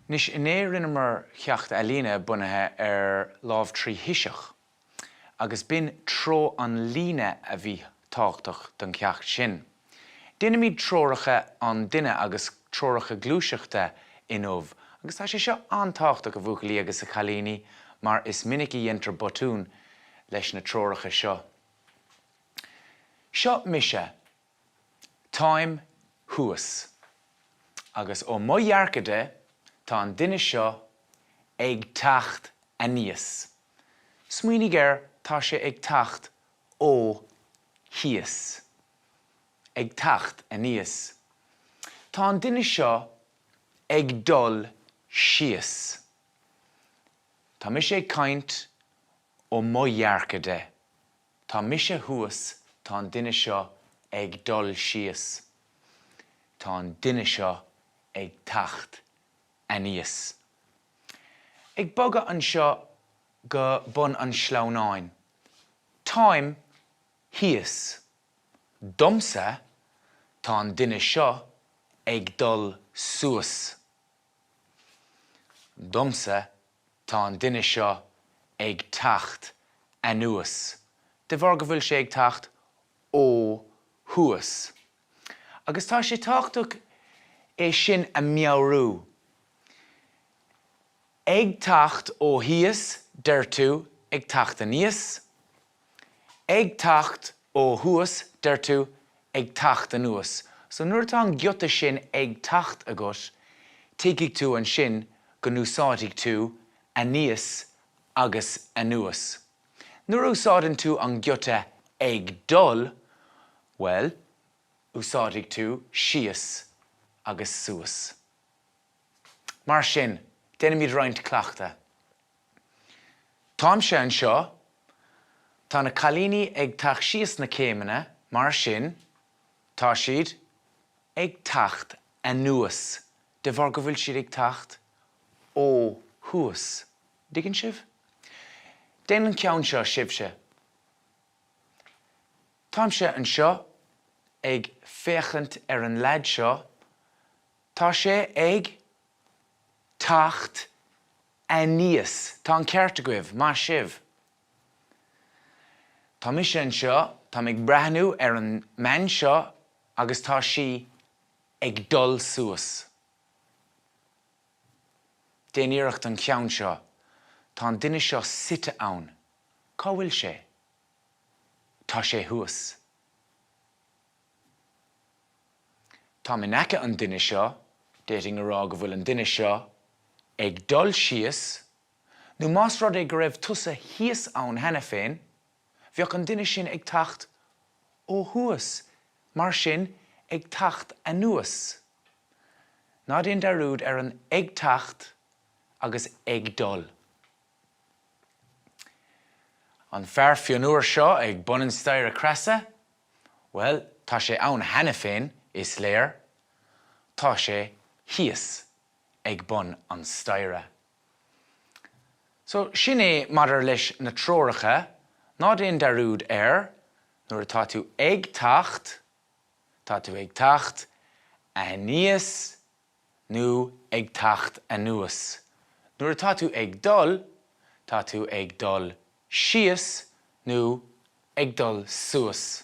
Nis in rinne mar cheacht alíne bunathe lámh trí hiiseach, agus bin tro an líne a bhí táchtach don ceacht sin. Dinne míad treoracha an duine agus treoracha gluaiseachta inmh, agus tá sé seo antáchtach a bhuacha léargas a chalíní, mar is minic I dhéantar botún leis na treoracha seo. Seo mise, táim thuas, agus ó mo dhearcadh tá an duine seo ag teacht aníos. Smaoinigh gur tá sé ag teacht ó thíos. Ag teacht aníos. Tá an duine seo ag dul síos. Tá mise ag caint ó mo dhearcadh. Tá mise thuas tá an duine seo ag dul síos. Tá an duine seo ag teacht aníos. Ag bogadh an seo go bun an sleamhnáin. Táim thíos. Domsa tá an duine seo ag dul suas. Domsa tá an duine seo ag teacht anuas. De bhar go bhfuil sé ag teacht ó thuas. Agus tá sé táchtach é sin a meabhrú. Ag teacht ó thíos deirtú ag teacht aníos. Ag teacht ó thuas deirtú ag teacht anuas. So nuair atá an gceotta sin ag teacht agat, tuigigh tú an sin go n-úsáidigh tú aníos agus anuas. Nuair úsáideann tú an gceotta ag dul, well, úsáidigh tú síos agus suas. Mar sin, déanamh míad roinnt cleachta. Táim sé an seo, tá na chalíní ag teacht síos na céimeanna, mar sin, tá siad ag teacht anuas. De bhar go bhfuil siad ag teacht ó thuas. Digann sibh? Déanann an ceann seo sibse. Táim sé an seo ag féachant an lead seo, tá sé ag teacht aníos. Tá an ceart agaibh, má sibh. Tá mise an seo, tá ag breathnú an mean seo, agus tá sí ag dul suas. Déanaíocht an ceann seo, tá an duine seo site ann. Cá bhfuil sé? Tá sé thuas. Tá minice an duine seo, déiting ará go bhfuil an duine seo ag dul síos, nó más rud ag go raibh tusa thíos ann hena féin, bheadh an duine sin ag teacht ó thuas, mar sin ag teacht anuas. Ná daon dearúd an ag teacht agus ag dul. An fear fionúir seo ag bun an stair a creasa, well, tá sé ann hena féin is léir, tá sé thíos ag bun an staire. So sin é maidir leis na treoracha, ná daon dearúd nuair tá tú ag teacht aníos nó ag teacht anuas. Nuair tá tú ag dul síos nó ag dul suas.